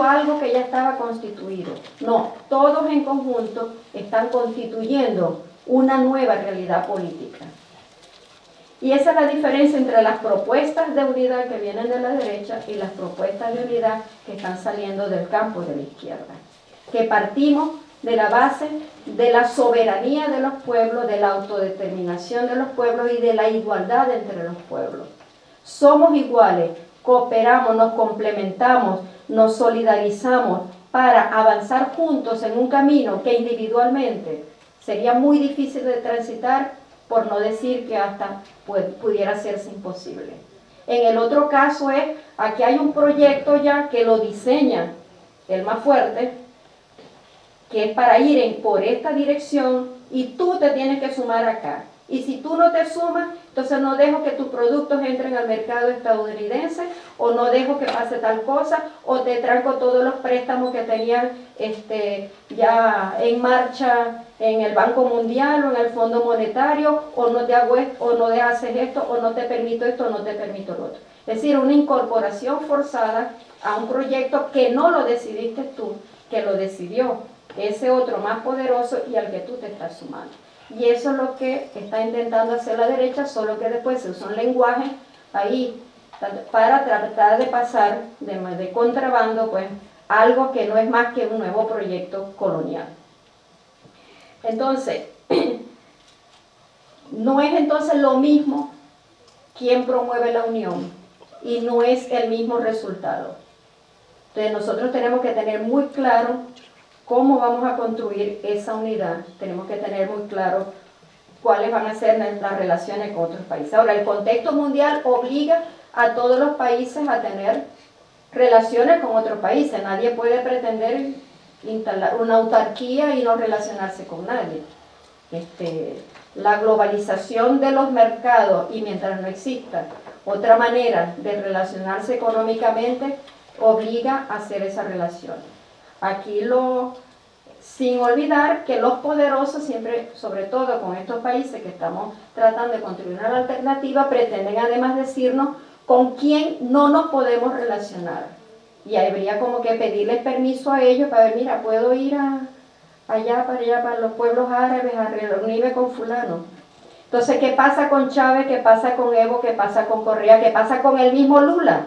algo que ya estaba constituido. No, todos en conjunto están constituyendo una nueva realidad política. Y esa es la diferencia entre las propuestas de unidad que vienen de la derecha y las propuestas de unidad que están saliendo del campo de la izquierda. Que partimos de la base de la soberanía de los pueblos, de la autodeterminación de los pueblos y de la igualdad entre los pueblos. Somos iguales, cooperamos, nos complementamos, nos solidarizamos para avanzar juntos en un camino que individualmente sería muy difícil de transitar, por no decir que hasta pudiera hacerse imposible. En el otro caso es, aquí hay un proyecto ya que lo diseña el más fuerte, que es para ir por esta dirección y tú te tienes que sumar acá. Y si tú no te sumas, entonces no dejo que tus productos entren al mercado estadounidense, o no dejo que pase tal cosa, o te tranco todos los préstamos que tenían ya en marcha en el Banco Mundial o en el Fondo Monetario, o no te hago esto, o no haces esto, o no te permito esto, o no te permito lo otro. Es decir, una incorporación forzada a un proyecto que no lo decidiste tú, que lo decidió ese otro más poderoso y al que tú te estás sumando. Y eso es lo que está intentando hacer la derecha, solo que después se usa un lenguaje ahí para tratar de pasar de contrabando pues algo que no es más que un nuevo proyecto colonial. Entonces, no es entonces lo mismo quien promueve la unión y no es el mismo resultado. Entonces nosotros tenemos que tener muy claro cómo vamos a construir esa unidad. Tenemos que tener muy claro cuáles van a ser nuestras relaciones con otros países. Ahora, el contexto mundial obliga a todos los países a tener relaciones con otros países. Nadie puede pretender instalar una autarquía y no relacionarse con nadie. La globalización de los mercados, y mientras no exista otra manera de relacionarse económicamente, obliga a hacer esa relación. Aquí sin olvidar que los poderosos siempre, sobre todo con estos países que estamos tratando de construir una alternativa, pretenden además decirnos con quién no nos podemos relacionar. Y habría como que pedirles permiso a ellos para ver, mira, puedo ir allá para los pueblos árabes a reunirme con fulano. Entonces, ¿qué pasa con Chávez? ¿Qué pasa con Evo? ¿Qué pasa con Correa? ¿Qué pasa con el mismo Lula?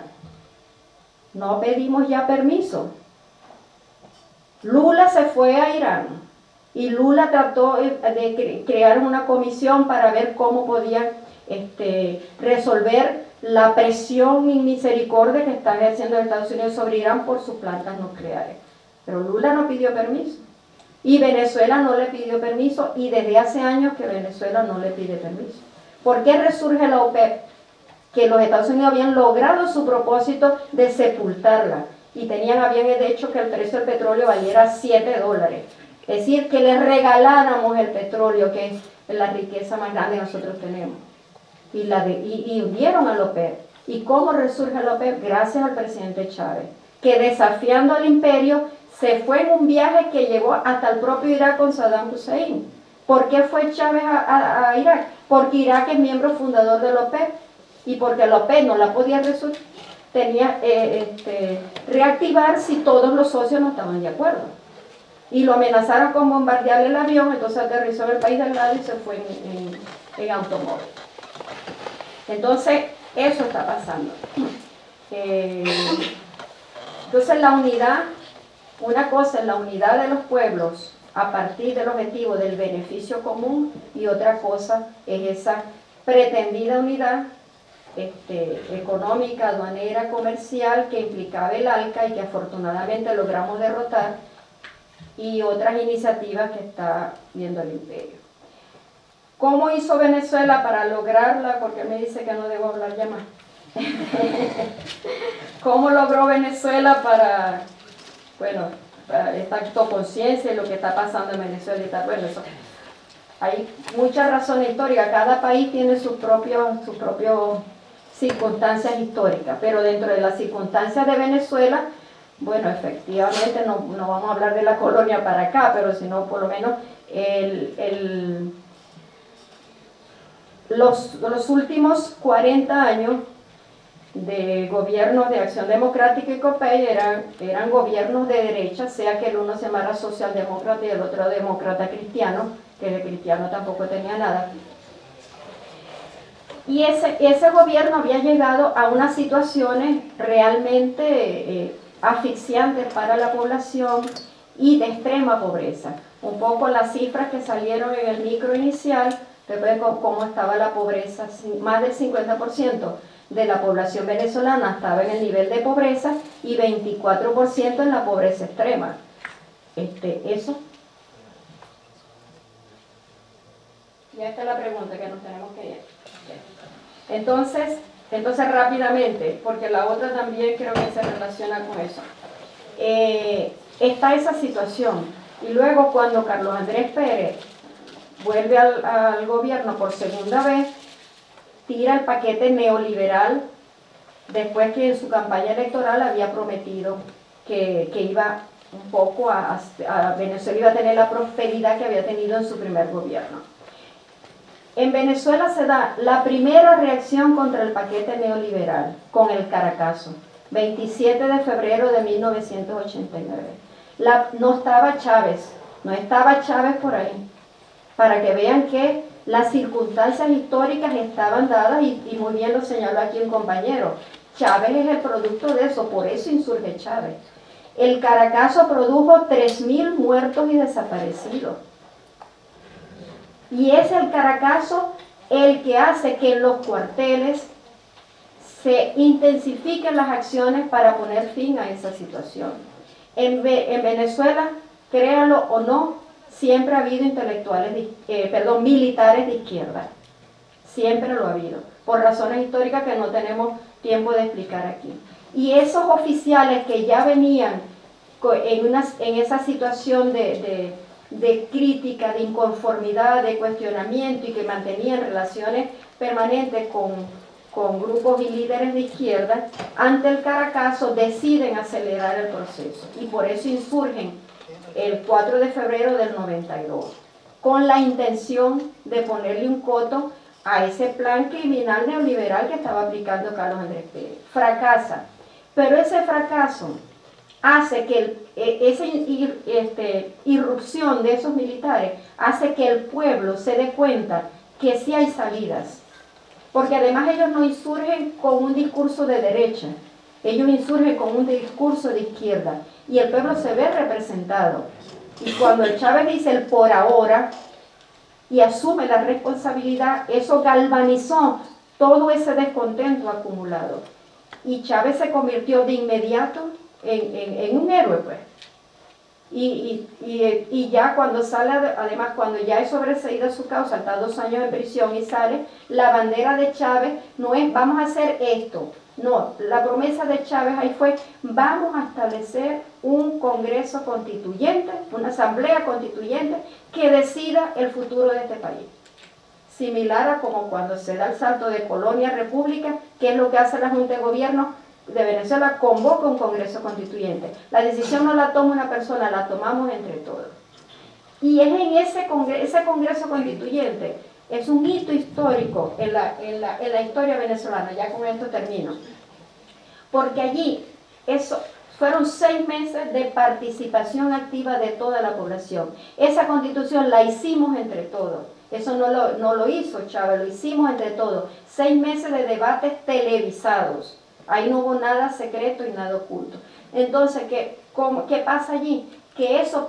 No pedimos ya permiso. Lula se fue a Irán y Lula trató de crear una comisión para ver cómo podían resolver la presión y misericordia que está ejerciendo Estados Unidos sobre Irán por sus plantas nucleares. Pero Lula no pidió permiso. Y Venezuela no le pidió permiso, y desde hace años que Venezuela no le pide permiso. ¿Por qué resurge la OPEP? Que los Estados Unidos habían logrado su propósito de sepultarla. Y habían hecho que el precio del petróleo valiera $7. Es decir, que les regaláramos el petróleo, que es la riqueza más grande que nosotros tenemos. Y hundieron a la OPEP. ¿Y cómo resurge la OPEP? Gracias al presidente Chávez, que desafiando al imperio, se fue en un viaje que llevó hasta el propio Irak con Saddam Hussein. ¿Por qué fue Chávez a Irak? Porque Irak es miembro fundador de la OPEP, y porque la OPEP no la podía reactivar si todos los socios no estaban de acuerdo. Y lo amenazaron con bombardear el avión, entonces aterrizó en el país del lado y se fue en automóvil. Entonces, eso está pasando. Entonces, la unidad, una cosa es la unidad de los pueblos a partir del objetivo del beneficio común, y otra cosa es esa pretendida unidad económica, aduanera, comercial, que implicaba el ALCA y que afortunadamente logramos derrotar, y otras iniciativas que está viendo el imperio. ¿Cómo hizo Venezuela para lograrla? Porque me dice que no debo hablar ya más. ¿Cómo logró Venezuela para esta autoconciencia y lo que está pasando en Venezuela y tal? Bueno, eso, hay muchas razones históricas. Cada país tiene sus propias circunstancias históricas, pero dentro de las circunstancias de Venezuela, bueno, efectivamente no vamos a hablar de la colonia para acá, pero sino por lo menos los últimos 40 años de gobiernos de Acción Democrática y COPEI eran gobiernos de derecha, sea que el uno se llamara socialdemócrata y el otro demócrata cristiano, que el cristiano tampoco tenía nada. Y ese gobierno había llegado a unas situaciones realmente asfixiantes para la población y de extrema pobreza. Un poco las cifras que salieron en el micro inicial, te ven cómo estaba la pobreza, más del 50% de la población venezolana estaba en el nivel de pobreza y 24% en la pobreza extrema. Eso. Ya está la pregunta que nos tenemos que ir. Entonces rápidamente, porque la otra también creo que se relaciona con eso. Está esa situación. Y luego cuando Carlos Andrés Pérez vuelve al gobierno por segunda vez, tira el paquete neoliberal, después que en su campaña electoral había prometido que iba un poco a Venezuela iba a tener la prosperidad que había tenido en su primer gobierno. En Venezuela se da la primera reacción contra el paquete neoliberal, con el Caracazo, 27 de febrero de 1989. No estaba Chávez por ahí, para que vean que las circunstancias históricas estaban dadas y muy bien lo señaló aquí un compañero. Chávez es el producto de eso, por eso insurge Chávez. El Caracazo produjo 3.000 muertos y desaparecidos. Y es el Caracazo el que hace que en los cuarteles se intensifiquen las acciones para poner fin a esa situación. En Venezuela, créanlo o no, siempre ha habido militares de izquierda. Siempre lo ha habido, por razones históricas que no tenemos tiempo de explicar aquí. Y esos oficiales que ya venían en esa situación de crítica, de inconformidad, de cuestionamiento y que mantenían relaciones permanentes con grupos y líderes de izquierda, ante el Caracazo deciden acelerar el proceso y por eso insurgen el 4 de febrero del 92, con la intención de ponerle un coto a ese plan criminal neoliberal que estaba aplicando Carlos Andrés Pérez. Fracasa, pero ese fracaso hace que esa irrupción de esos militares hace que el pueblo se dé cuenta que sí hay salidas, porque además ellos no insurgen con un discurso de derecha, ellos insurgen con un discurso de izquierda y el pueblo se ve representado. Y cuando el Chávez dice el por ahora y asume la responsabilidad, eso galvanizó todo ese descontento acumulado y Chávez se convirtió de inmediato en un héroe, pues. Y ya cuando sale, además cuando ya es sobreseída su causa, está 2 años en prisión y sale, la bandera de Chávez no es vamos a hacer esto, no, la promesa de Chávez ahí fue vamos a establecer un Congreso Constituyente, una Asamblea Constituyente que decida el futuro de este país. Similar a como cuando se da el salto de colonia a república, que es lo que hace la Junta de Gobierno de Venezuela, convoca un Congreso Constituyente. La decisión no la toma una persona, la tomamos entre todos. Y es en ese Congreso Constituyente, es un hito histórico en la historia venezolana, ya con esto termino. Porque allí, fueron 6 meses de participación activa de toda la población. Esa Constitución la hicimos entre todos. Eso no lo hizo Chávez, lo hicimos entre todos. 6 meses de debates televisados. Ahí no hubo nada secreto y nada oculto. Entonces, ¿qué pasa allí? Que eso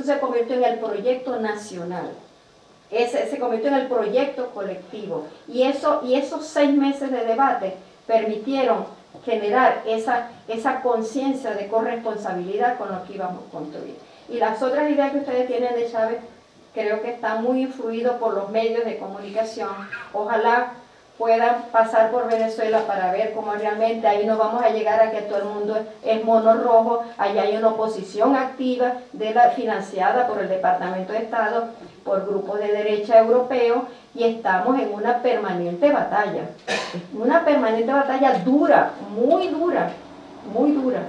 se convirtió en el proyecto nacional. Se convirtió en el proyecto colectivo. Y esos 6 meses de debate permitieron generar esa conciencia de corresponsabilidad con lo que íbamos a construir. Y las otras ideas que ustedes tienen de Chávez, creo que está muy influido por los medios de comunicación. Ojalá puedan pasar por Venezuela para ver cómo realmente ahí no vamos a llegar a que todo el mundo es mono rojo. Allá hay una oposición activa financiada por el Departamento de Estado, por grupos de derecha europeos, y estamos en una permanente batalla dura, muy dura, muy dura.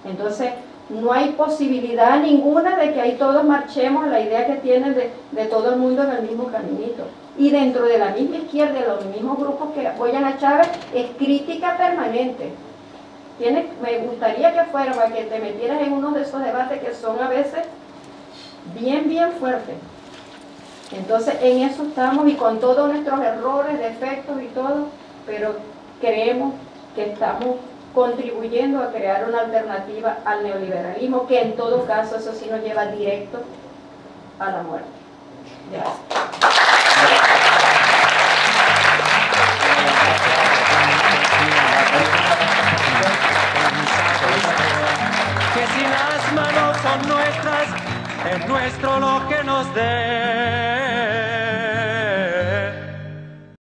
Entonces no hay posibilidad ninguna de que ahí todos marchemos a la idea que tienen de todo el mundo en el mismo caminito. y dentro de la misma izquierda, los mismos grupos que apoyan a Chávez, es crítica permanente. Me gustaría que fuera para que te metieras en uno de esos debates que son a veces bien fuertes. Entonces en eso estamos, y con todos nuestros errores, defectos y todo, pero creemos que estamos contribuyendo a crear una alternativa al neoliberalismo, que en todo caso eso sí nos lleva directo a la muerte. Gracias. Que si las manos son nuestras, es nuestro lo que nos dé.